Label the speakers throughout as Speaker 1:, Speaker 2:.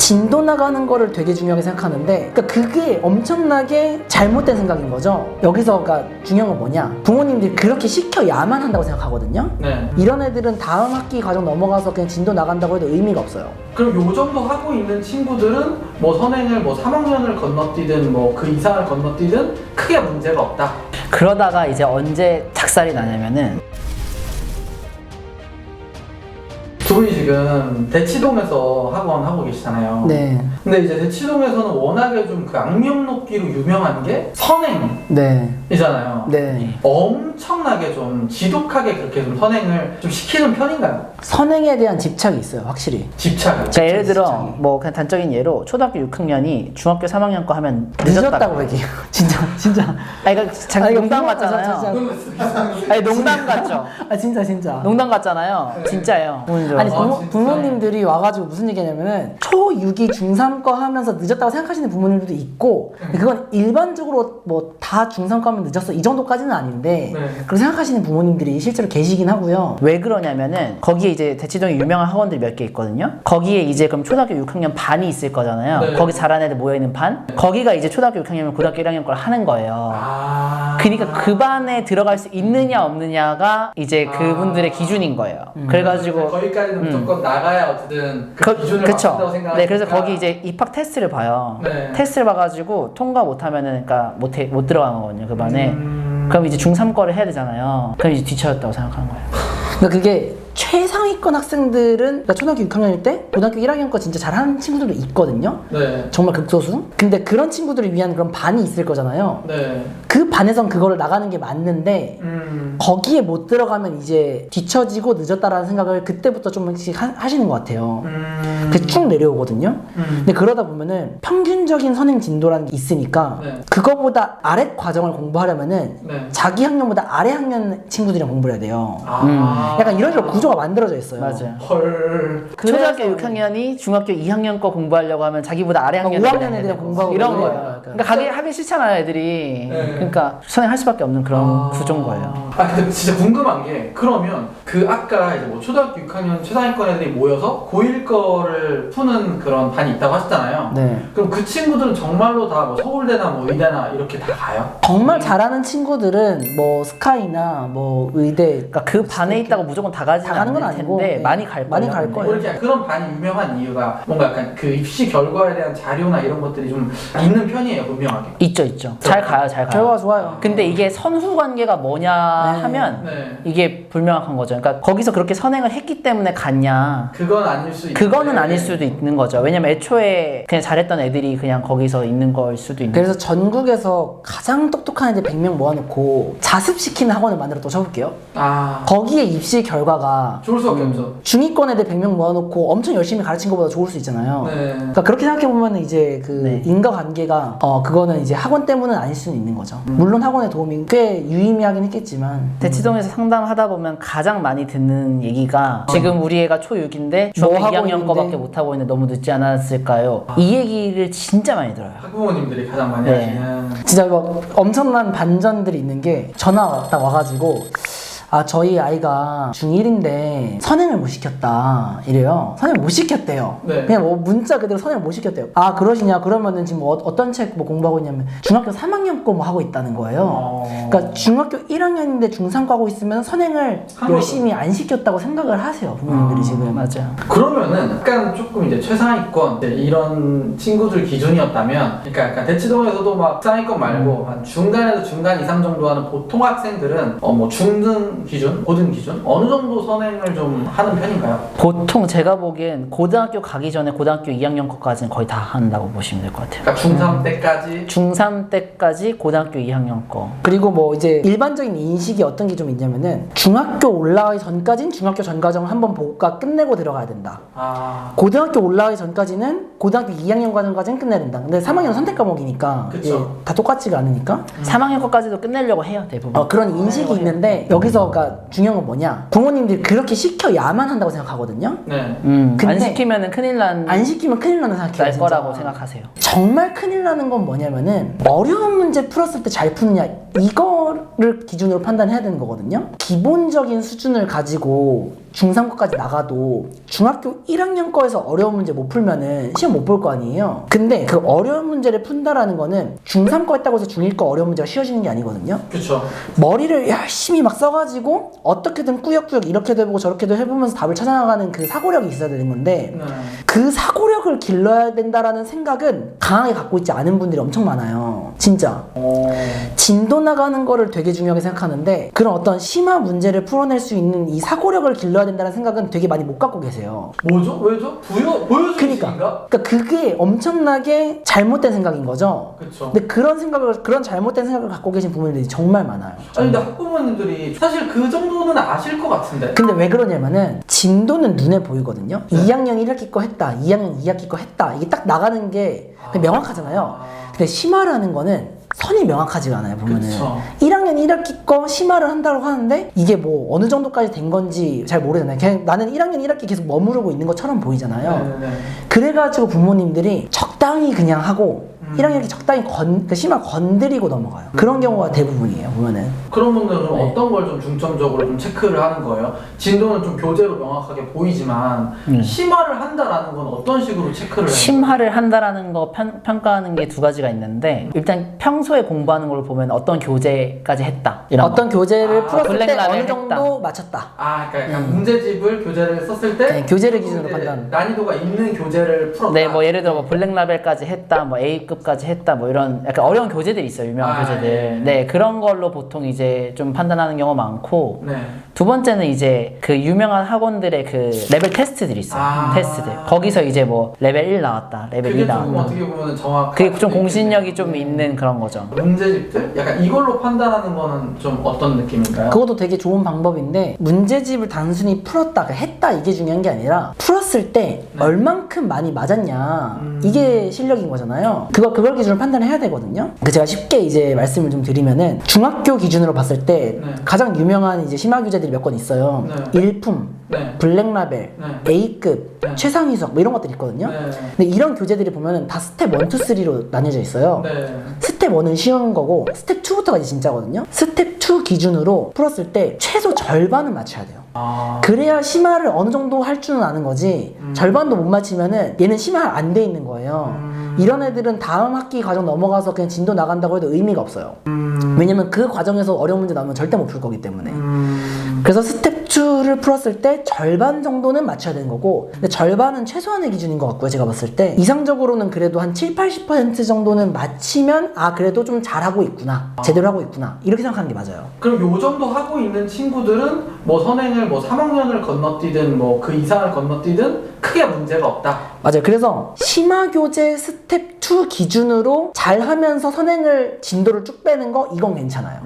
Speaker 1: 진도 나가는 거를 되게 중요하게 생각하는데, 그러니까 그게 엄청나게 잘못된 생각인 거죠. 여기서 그러니까 중요한 건 뭐냐, 부모님들이 그렇게 시켜야만 한다고 생각하거든요.
Speaker 2: 네.
Speaker 1: 이런 애들은 다음 학기 과정 넘어가서 그냥 진도 나간다고 해도 의미가 없어요.
Speaker 2: 그럼 요 정도 하고 있는 친구들은 뭐 선행을 뭐 3학년을 건너뛰든 뭐 그 이상을 건너뛰든 크게 문제가 없다.
Speaker 3: 그러다가 이제 언제 작살이 나냐면은,
Speaker 2: 두 분이 지금 대치동에서 학원 하고 계시잖아요.
Speaker 1: 네.
Speaker 2: 근데 이제 대치동에서는 워낙에 좀 그 악명 높기로 유명한 게 선행이잖아요.
Speaker 1: 네. 네.
Speaker 2: 엄청나게 좀 지독하게 그렇게 좀 선행을 좀 시키는 편인가요?
Speaker 1: 선행에 대한 집착이 있어요, 확실히.
Speaker 2: 집착을.
Speaker 3: 그러니까 예를 들어
Speaker 1: 집착이.
Speaker 3: 뭐 그냥 단적인 예로 초등학교 6학년이 중학교 3학년 거 하면
Speaker 1: 늦었다고 얘기해요. 진짜.
Speaker 3: 아니 그러니까
Speaker 1: 아니, 이거
Speaker 3: 농담
Speaker 1: 부모-
Speaker 3: 같잖아요.
Speaker 1: 진짜.
Speaker 3: 아니 농담 같죠.
Speaker 1: 아 진짜.
Speaker 3: 농담 같잖아요. 진짜예요.
Speaker 1: 아니
Speaker 2: 진짜?
Speaker 1: 부모님들이 와가지고 무슨 얘기냐면은 초6이 중3 거 하면서 늦었다고 생각하시는 부모님들도 있고, 그건 일반적으로 뭐 다 중3 거 하면 늦었어 이 정도까지는 아닌데,
Speaker 2: 네.
Speaker 1: 그렇게 생각하시는 부모님들이 실제로 계시긴 하고요.
Speaker 3: 왜 그러냐면은 거기에 이제 대치동에 유명한 학원들이 몇 개 있거든요. 거기에 이제 그럼 초등학교 6학년 반이 있을 거잖아요.
Speaker 2: 네.
Speaker 3: 거기 잘하는 애들 모여있는 반. 거기가 이제 초등학교 6학년이면 고등학교 1학년 걸 하는 거예요. 그러니까 그 반에 들어갈 수 있느냐 없느냐가 이제 그분들의 기준인 거예요. 그래가지고
Speaker 2: 거기까지는 무조건 나가야 어쨌든 그 기준을 맞춘다고
Speaker 3: 그쵸.
Speaker 2: 생각하니까.
Speaker 3: 네, 그래서 거기 이제 입학 테스트를 봐요.
Speaker 2: 네.
Speaker 3: 테스트를 봐가지고 통과 못하면은 그러니까 못 들어가는 거거든요, 그 반에. 그럼 이제 중3 거를 해야 되잖아요. 그럼 이제 뒤처졌다고 생각하는 거예요.
Speaker 1: 그러니까 그게 최상위권 학생들은, 그러니까 초등학교 6학년일 때 고등학교 1학년 거 진짜 잘하는 친구들도 있거든요.
Speaker 2: 네.
Speaker 1: 정말 극소수. 근데 그런 친구들을 위한 그런 반이 있을 거잖아요.
Speaker 2: 네.
Speaker 1: 그 반에선 그거를 나가는 게 맞는데, 거기에 못 들어가면 이제 뒤처지고 늦었다라는 생각을 그때부터 좀씩 하시는 것 같아요. 그게 쭉 내려오거든요. 근데 그러다 보면은 평균적인 선행 진도라는 게 있으니까,
Speaker 2: 네.
Speaker 1: 그거보다 아래 과정을 공부하려면은
Speaker 2: 네.
Speaker 1: 자기 학년보다 아래 학년 친구들이랑 공부를 해야 돼요.
Speaker 2: 아.
Speaker 1: 약간 이런 식으로 구조가 만들어져 있어요.
Speaker 3: 맞아요.
Speaker 2: 헐.
Speaker 3: 초등학교 6학년이 중학교 2학년 거 공부하려고 하면 자기보다 아래 학년
Speaker 1: 5학년 애들이랑 공부하고
Speaker 3: 이런
Speaker 1: 그래요.
Speaker 3: 거예요. 그러니까 가기 하기 싫잖아요, 애들이.
Speaker 2: 네.
Speaker 3: 그러니까 선행할 수밖에 없는 그런 구조인 거예요.
Speaker 2: 아 근데 진짜 궁금한 게, 그러면 그 아까 이제 뭐 초등학교 6학년 최상위권 애들이 모여서 고1 거를 푸는 그런 반이 있다고 하셨잖아요.
Speaker 1: 네.
Speaker 2: 그럼 그 친구들은 정말로 다 뭐 서울대나 뭐 의대나 이렇게 다 가요?
Speaker 1: 정말 잘하는 친구들은 뭐 스카이나 뭐 의대,
Speaker 3: 그러니까 그 반에 있다고 무조건 다 가지
Speaker 1: 다 가는 건
Speaker 3: 않을
Speaker 1: 아니고,
Speaker 3: 텐데
Speaker 1: 네.
Speaker 3: 많이 갈 거예요.
Speaker 1: 많이 갈
Speaker 2: 뭐
Speaker 1: 거예요.
Speaker 2: 이렇게 그런 반이 유명한 이유가 뭔가 약간 그 입시 결과에 대한 자료나 이런 것들이 좀 있는 편이에요, 분명하게.
Speaker 3: 있죠. 잘 가요.
Speaker 1: 결과가 좋아요.
Speaker 3: 근데 이게 선후 관계가 뭐냐
Speaker 1: 네.
Speaker 3: 하면
Speaker 2: 네.
Speaker 3: 이게 불명확한 거죠. 그러니까 거기서 그렇게 선행을 했기 때문에 갔냐?
Speaker 2: 그건 아닐 수 있는데.
Speaker 3: 그거는 아닐 수도 있는 거죠. 왜냐면 애초에 그냥 잘했던 애들이 그냥 거기서 있는 걸 수도 있는.
Speaker 1: 그래서 전국에서 가장 똑똑한 애들 100명 모아놓고 자습시키는 학원을 만들어 또 쳐볼게요.
Speaker 2: 아,
Speaker 1: 거기에 입시 결과가
Speaker 2: 좋을 수밖에 없죠.
Speaker 1: 중위권 애들 100명 모아놓고 엄청 열심히 가르친 것보다 좋을 수 있잖아요.
Speaker 2: 네.
Speaker 1: 그러니까 그렇게 생각해보면 이제 그
Speaker 3: 네.
Speaker 1: 인과관계가 그거는 이제 학원 때문은 아닐 수는 있는 거죠. 물론 학원의 도움이 꽤 유의미하긴 했겠지만,
Speaker 3: 대치동에서 상담하다 보면 가장 많이 듣는 얘기가 지금 우리 애가 초6인데 중학교
Speaker 1: 뭐 하고
Speaker 3: 2학년
Speaker 1: 있는데?
Speaker 3: 거밖에 못하고 있는데 너무 늦지 않았을까요? 이 얘기를 진짜 많이 들어요.
Speaker 2: 학부모님들이 가장 많이
Speaker 3: 네.
Speaker 2: 하시는.
Speaker 1: 진짜 막 엄청난 반전들이 있는 게, 전화 딱 와가지고 저희 아이가 중1인데 선행을 못 시켰다 이래요. 선행을 못 시켰대요.
Speaker 2: 네.
Speaker 1: 그냥 뭐 문자 그대로 선행을 못 시켰대요. 그러시냐? 그러면은 지금 어떤 책 뭐 공부하고 있냐면 중학교 3학년 거 뭐 하고 있다는 거예요. 그러니까 중학교 1학년인데 중3 거 하고 있으면 선행을 열심히 안 시켰다고 생각을 하세요, 부모님들이 지금.
Speaker 3: 맞아요.
Speaker 2: 그러면은 약간 조금 이제 최상위권 이제 이런 친구들 기준이었다면, 그러니까 약간 대치동에서도 막 상위권 말고 한 중간에서 중간 이상 정도 하는 보통 학생들은 뭐 중등 기준, 고등 기준 어느 정도 선행을 좀 하는 편인가요?
Speaker 3: 보통 제가 보기엔 고등학교 가기 전에 고등학교 2학년 거까지는 거의 다 한다고 보시면 될 것 같아요.
Speaker 2: 그러니까 중3 때까지.
Speaker 3: 중3 때까지 고등학교 2학년 거.
Speaker 1: 그리고 뭐 이제 일반적인 인식이 어떤 게 좀 있냐면은 중학교 올라가기 전까지는 중학교 전 과정을 한번 보고가 끝내고 들어가야 된다. 고등학교 올라가기 전까지는 고등학교 2학년 과정까지는 끝내야 된다. 근데 3학년 선택 과목이니까
Speaker 2: 그쵸.
Speaker 1: 이제 다 똑같지가 않으니까
Speaker 3: 3학년 거까지도 끝내려고 해요, 대부분.
Speaker 1: 그런 인식이 있는데, 여기서 그러니까 중요한 건 뭐냐, 부모님들이 그렇게 시켜야만 한다고 생각하거든요.
Speaker 2: 네.
Speaker 3: 안
Speaker 1: 근데
Speaker 3: 시키면은 큰일
Speaker 1: 안 시키면 큰일 나는 생각해요.
Speaker 3: 날
Speaker 1: 진짜.
Speaker 3: 거라고 생각하세요.
Speaker 1: 정말 큰일 나는 건 뭐냐면은, 어려운 문제 풀었을 때 잘 푸느냐 이거를 기준으로 판단해야 되는 거거든요. 기본적인 수준을 가지고 중3 거까지 나가도 중학교 1학년 거에서 어려운 문제 못 풀면은 시험 못 볼 거 아니에요. 근데 그 어려운 문제를 푼다라는 거는 중3 거 했다고 해서 중1 거 어려운 문제가 쉬워지는 게 아니거든요.
Speaker 2: 그쵸.
Speaker 1: 머리를 열심히 막 써가지고 어떻게든 꾸역꾸역 이렇게도 해보고 저렇게도 해보면서 답을 찾아나가는 그 사고력이 있어야 되는 건데
Speaker 2: 네.
Speaker 1: 그 사고력을 길러야 된다라는 생각은 강하게 갖고 있지 않은 분들이 엄청 많아요. 진짜. 진도 나가는 거를 되게 중요하게 생각하는데 그런 어떤 심화 문제를 풀어낼 수 있는 이 사고력을 길러야 된다는 생각은 되게 많이 못 갖고 계세요.
Speaker 2: 뭐죠? 왜죠? 보여주는
Speaker 1: 그러니까
Speaker 2: 식인가?
Speaker 1: 그게 엄청나게 잘못된 생각인 거죠.
Speaker 2: 그쵸.
Speaker 1: 근데 그런 잘못된 생각을 갖고 계신 부모님들이 정말 많아요.
Speaker 2: 아니 근데 학부모님들이 사실 그 정도는 아실 것 같은데.
Speaker 1: 근데 왜 그러냐면은 진도는 눈에 보이거든요. 2학년 1학기 거 했다, 2학년 2학기 거 했다. 이게 딱 나가는 게 명확하잖아요. 근데 심화라는 거는 선이 명확하지가 않아요, 보면은.
Speaker 2: 그쵸.
Speaker 1: 1학년 1학기 거 심화를 한다고 하는데 이게 뭐 어느 정도까지 된 건지 잘 모르잖아요. 그냥 나는 1학년 1학기 계속 머무르고 있는 것처럼 보이잖아요.
Speaker 2: 네네.
Speaker 1: 그래가지고 부모님들이 적당히 그냥 하고 1학년 1학기 적당히 심화 건드리고 넘어가요. 그런 경우가 대부분이에요, 보면은.
Speaker 2: 그런 분들은
Speaker 1: 네.
Speaker 2: 어떤 걸 좀 중점적으로 좀 체크를 하는 거예요? 진도는 좀 교재로 명확하게 보이지만 심화를 한다라는 건 어떤 식으로 체크를 해요?
Speaker 3: 심화를 한다라는 거 평가하는 게 두 가지가 있는데 일단 평소에 공부하는 걸 보면 어떤 교재까지 했다 이런
Speaker 1: 어떤 교재를 풀었을 때
Speaker 3: 블랙라벨
Speaker 1: 어느 정도
Speaker 3: 했다.
Speaker 1: 맞췄다.
Speaker 2: 그러니까 약간 문제집을 교재를 썼을 때
Speaker 1: 네, 교재를 기준으로
Speaker 2: 이제
Speaker 1: 판단.
Speaker 2: 난이도가 있는 교재를 풀었다.
Speaker 3: 네, 뭐 예를 들어 뭐 블랙라벨까지 했다, 뭐 A급까지 했다, 뭐 이런 약간 어려운 교재들이 있어요, 유명한 교재들.
Speaker 2: 예.
Speaker 3: 네, 그런 걸로 보통 이제 좀 판단하는 경우가 많고.
Speaker 2: 네.
Speaker 3: 두 번째는 이제 그 유명한 학원들의 그 레벨 테스트들이 있어요. 테스트들. 거기서 이제 뭐 레벨 1 나왔다, 레벨 2
Speaker 2: 그게 좀
Speaker 3: 나왔다.
Speaker 2: 어떻게 보면 정확한.
Speaker 3: 그게 좀 공신력이 좀 있는 그런 거죠.
Speaker 2: 문제집들? 약간 이걸로 판단하는 거는 좀 어떤 느낌인가요?
Speaker 1: 그것도 되게 좋은 방법인데 문제집을 단순히 풀었다, 했다 이게 중요한 게 아니라 풀었을 때 얼만큼 많이 맞았냐 이게 실력인 거잖아요. 그걸 기준으로 판단을 해야 되거든요. 제가 쉽게 이제 말씀을 좀 드리면은 중학교 기준으로 봤을 때
Speaker 2: 네.
Speaker 1: 가장 유명한 이제 심화 교재들이 몇 권 있어요.
Speaker 2: 네.
Speaker 1: 일품,
Speaker 2: 네.
Speaker 1: 블랙라벨,
Speaker 2: 네.
Speaker 1: A급,
Speaker 2: 네.
Speaker 1: 최상위석 뭐 이런 것들이 있거든요.
Speaker 2: 네.
Speaker 1: 근데 이런 교재들이 보면은 다 스텝 1, 2, 3로 나뉘어져 있어요.
Speaker 2: 네.
Speaker 1: 스텝 1은 쉬운 거고 스텝 2부터가 이제 진짜거든요. 스텝 2 기준으로 풀었을 때 최소 절반은 맞춰야 돼요. 그래야 심화를 어느 정도 할 줄은 아는 거지 절반도 못 맞히면은 얘는 심화 안 돼 있는 거예요. 이런 애들은 다음 학기 과정 넘어가서 그냥 진도 나간다고 해도 의미가 없어요. 왜냐면 그 과정에서 어려운 문제 나오면 절대 못 풀 거기 때문에. 그래서 스텝 2를 풀었을 때 절반 정도는 맞춰야 되는 거고, 근데 절반은 최소한의 기준인 것 같고요, 제가 봤을 때. 이상적으로는 그래도 한 7, 80% 정도는 맞히면 그래도 좀 잘하고 있구나, 제대로 하고 있구나, 이렇게 생각하는 게 맞아요.
Speaker 2: 그럼 요 정도 하고 있는 친구들은 뭐 선행을 뭐 3학년을 건너뛰든 뭐 그 이상을 건너뛰든 크게 문제가 없다.
Speaker 1: 맞아요. 그래서 심화 교재 스텝 2 기준으로 잘 하면서 선행을 진도를 쭉 빼는 거 이건 괜찮아요.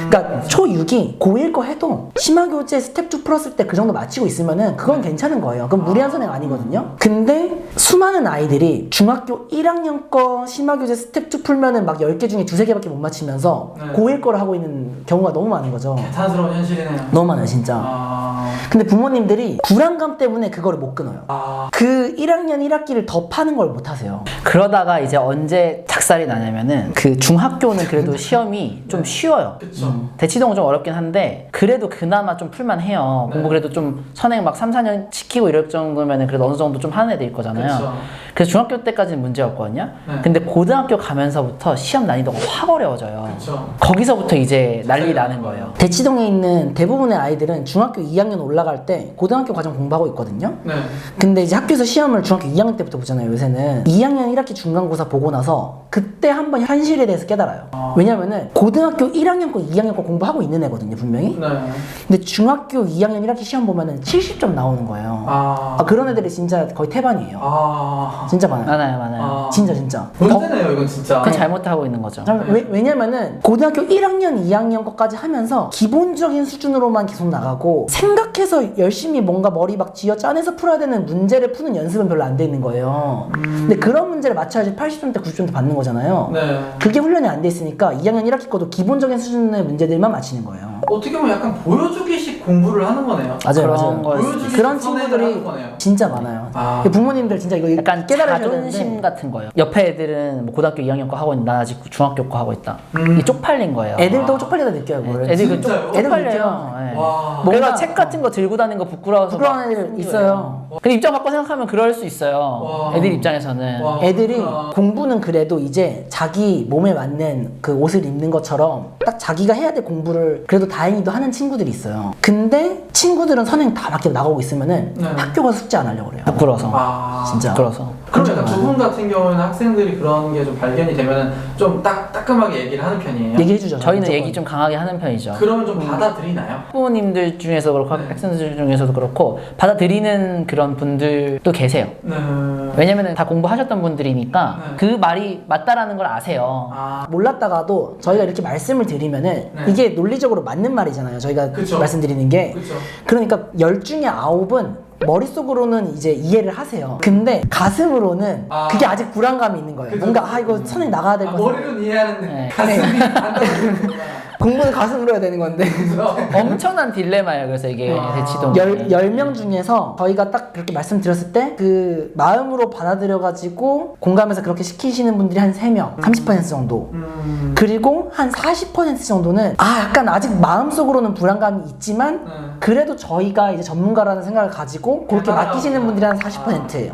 Speaker 1: 그러니까 초6이 고1 거 해도 심화 교재 스텝 2 풀었을 때 그 정도 맞히고 있으면은 그건 괜찮은 거예요. 그건 무리한 선행 아니거든요. 근데 수많은 아이들이 중학교 1학년 거 심화 교재 스텝 2 풀면은 막 10개 중에 2-3개밖에 못 맞히면서
Speaker 2: 네.
Speaker 1: 고1 거를 하고 있는 경우가 너무 많은 거죠.
Speaker 2: 개탄스러운 현실이네요.
Speaker 1: 너무 많아요, 진짜. 근데 부모님들이 불안감 때문에 그거를 못 끊어요. 그 1학년 1학기를 더 파는 걸 못 하세요.
Speaker 3: 그러다가 이제 언제 작살이 나냐면은 그 중학교는 그래도 시험이 좀 쉬워요.
Speaker 2: 그쵸.
Speaker 3: 대치동은 좀 어렵긴 한데 그래도 그나마 좀 풀만해요.
Speaker 2: 네.
Speaker 3: 공부 그래도 좀 선행 막 3, 4년 시키고 이럴 정도면은 그래도 어느 정도 좀 하는 애들 있거잖아요.
Speaker 2: 그쵸.
Speaker 3: 그래서 중학교 때까지는 문제였거든요.
Speaker 2: 네.
Speaker 3: 근데 고등학교 가면서부터 시험 난이도가 확 어려워져요.
Speaker 2: 그쵸.
Speaker 3: 거기서부터 이제 난리 나는 거예요.
Speaker 1: 대치동에 있는 대부분의 아이들은 중학교 2학년 올라갈 때 고등학교 과정 공부하고 있거든요.
Speaker 2: 네.
Speaker 1: 근데 이제 학교에서 시험을 중학교 2학년 때부터 보잖아요, 요새는. 2학년 1학기 중간고사 보고 나서 그때 한번 현실에 대해서 깨달아요. 왜냐면은 고등학교 1학년 거, 2학년 거 공부하고 있는 애거든요, 분명히.
Speaker 2: 네.
Speaker 1: 근데 중학교 2학년 1학기 시험 보면은 70점 나오는 거예요. 그런 애들이 진짜 거의 태반이에요. 진짜 많아요.
Speaker 3: 많아요.
Speaker 1: 진짜.
Speaker 2: 문제네요, 이건 진짜.
Speaker 3: 그건 잘못하고 있는 거죠.
Speaker 1: 왜냐면은 고등학교 1학년, 2학년 거까지 하면서 기본적인 수준으로만 계속 나가고 생각해서 열심히 뭔가 머리 막 쥐어 짜내서 풀어야 되는 문제를 푸는 연습은 별로 안 돼 있는 거예요. 근데 그런 문제를 맞춰야지 80점대, 90점대 받는 거잖아요.
Speaker 2: 네.
Speaker 1: 그게 훈련이 안 돼 있으니까 2학년 1학기 거도 기본적인 수준의 문제들만 맞히는 거예요.
Speaker 2: 어떻게 보면 약간 보여주기식 공부를 하는 거네요.
Speaker 1: 맞아요,
Speaker 3: 그런
Speaker 1: 맞아요.
Speaker 3: 걸 수도
Speaker 2: 보여주기
Speaker 1: 그런
Speaker 2: 선회를
Speaker 1: 친구들이
Speaker 2: 하는 거네요.
Speaker 1: 진짜 많아요.
Speaker 2: 아.
Speaker 1: 부모님들 진짜 이거
Speaker 3: 약간
Speaker 1: 깨달아야
Speaker 3: 자존심
Speaker 1: 되는데
Speaker 3: 같은 거예요. 옆에 애들은 뭐 고등학교 2학년 거 하고 있는데 나 아직 중학교 거 하고 있다. 이 쪽팔린 거예요.
Speaker 1: 애들도 쪽팔리다 느껴요. 그걸.
Speaker 3: 애들 그
Speaker 2: 진짜요?
Speaker 3: 쪽팔려요.
Speaker 1: 느껴요.
Speaker 3: 네.
Speaker 2: 와.
Speaker 3: 뭔가
Speaker 1: 뭔가-
Speaker 3: 책 같은 거 들고 다니는 거 부끄러워서
Speaker 1: 부끄러워하는
Speaker 3: 막
Speaker 1: 애들
Speaker 3: 쓰는
Speaker 1: 있어요.
Speaker 3: 거예요. 근데 입장 바꿔 생각하면 그럴 수 있어요.
Speaker 2: 와.
Speaker 3: 애들 입장에서는.
Speaker 2: 와.
Speaker 1: 애들이
Speaker 2: 그렇구나.
Speaker 1: 공부는 그래도 이제 자기 몸에 맞는 그 옷을 입는 것처럼 딱 자기가 해야 될 공부를 그래도 다행히도 하는 친구들이 있어요. 근데 친구들은 선행 다 밖에 나가고 있으면은
Speaker 2: 네.
Speaker 1: 학교 가서 숙제 안 하려고 그래요.
Speaker 3: 부끄러워서.
Speaker 2: 아.
Speaker 1: 진짜.
Speaker 3: 부끄러워서.
Speaker 2: 그럼 약간 두 분 같은 경우에는 학생들이 그런 게 좀 발견이 되면은 좀 따끔하게 얘기를 하는 편이에요?
Speaker 1: 얘기해주죠.
Speaker 3: 저희는
Speaker 1: 무조건.
Speaker 3: 얘기 좀 강하게 하는 편이죠.
Speaker 2: 그러면 좀 받아들이나요?
Speaker 3: 부모님들 중에서 그렇고
Speaker 2: 네.
Speaker 3: 학생들 중에서도 그렇고 받아들이는 그런 분들도 계세요.
Speaker 2: 네.
Speaker 3: 왜냐면 다 공부하셨던 분들이니까
Speaker 2: 네.
Speaker 3: 그 말이 맞다라는 걸 아세요.
Speaker 2: 아.
Speaker 1: 몰랐다가도 저희가 이렇게 말씀을 드리면은
Speaker 2: 네.
Speaker 1: 이게 논리적으로 맞는 말이잖아요. 저희가
Speaker 2: 그쵸.
Speaker 1: 말씀드리는 게.
Speaker 2: 그렇죠.
Speaker 1: 그러니까 10중에 9은 머릿속으로는 이제 이해를 하세요. 근데 가슴으로는
Speaker 2: 아.
Speaker 1: 그게 아직 불안감이 있는 거예요.
Speaker 2: 그죠.
Speaker 1: 뭔가 이거 선행 나가야 될 것 같아.
Speaker 2: 머리로는 이해하는데
Speaker 3: 네.
Speaker 2: 가슴이 안 따라오는구나.
Speaker 1: 공부는 가슴으로 해야 되는 건데.
Speaker 2: 그죠?
Speaker 3: 엄청난 딜레마예요. 그래서 이게
Speaker 2: 아.
Speaker 3: 대치동.
Speaker 1: 10명 중에서 저희가 딱 그렇게 말씀드렸을 때 그 마음으로 받아들여가지고 공감해서 그렇게 시키시는 분들이 한 3명, 30% 정도. 그리고 한 40% 정도는 약간 아직 마음속으로는 불안감이 있지만 그래도 저희가 이제 전문가라는 생각을 가지고 그렇게 맡기시는 분들이 한 40%예요.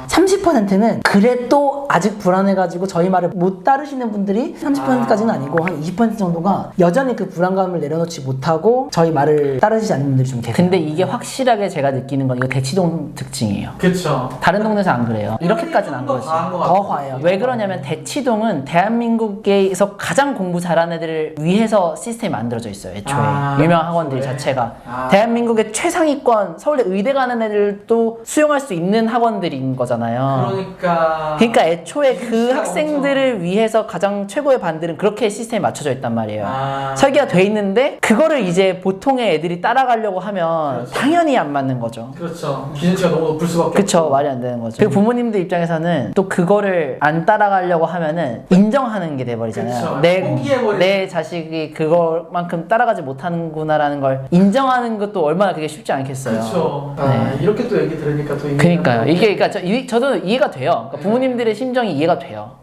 Speaker 1: 30%는 그래도 아직 불안해가지고 저희 말을 못 따르시는 분들이 30%까지는 아니고 한 20% 정도가 여전히 그 불안감을 내려놓지 못하고 저희 말을 따르시지 않는 분들이 좀 계세요.
Speaker 3: 근데 이게 확실하게 제가 느끼는 건 이거 대치동 특징이에요.
Speaker 2: 그쵸.
Speaker 3: 다른 동네에서 안 그래요. 이렇게까지는 안 그렇지.
Speaker 1: 더 과해요.
Speaker 3: 왜 그러냐면 대치동은 대한민국에서 가장 공부 잘하는 애들을 위해서 시스템이 만들어져 있어요. 애초에 유명한 학원들
Speaker 2: 그래.
Speaker 3: 자체가 대한민국의 최상위권 서울대 의대 가는 애들도 수용할 수 있는 학원들인 거잖아요. 그러니까 애초에 그 학생들을 위해서 가장 최고의 반들은 그렇게 시스템이 맞춰져 있단 말이에요. 설계가 돼 있는데 그거를 이제 보통의 애들이 따라가려고 하면
Speaker 2: 그렇죠.
Speaker 3: 당연히 안 맞는 거죠.
Speaker 2: 그렇죠. 기준치가 너무 높을 수밖에
Speaker 3: 그쵸, 말이 안 되는 거죠. 그리고 부모님들 입장에서는 또 그거를 안 따라가려고 하면은 인정하는 게 돼버리잖아요.
Speaker 2: 그쵸. 포기해버리는.
Speaker 3: 내 자식이 그거만큼 따라가지 못하는구나라는 걸 인정하는 것도 얼마나 그게 쉽지 않겠어요.
Speaker 2: 그렇죠.
Speaker 3: 네.
Speaker 2: 이렇게 또 얘기 들으니까 또
Speaker 3: 그러니까요. 이게 그러니까 저도 이해가 돼요. 그러니까 부모님들의 심정이 이해가 돼요.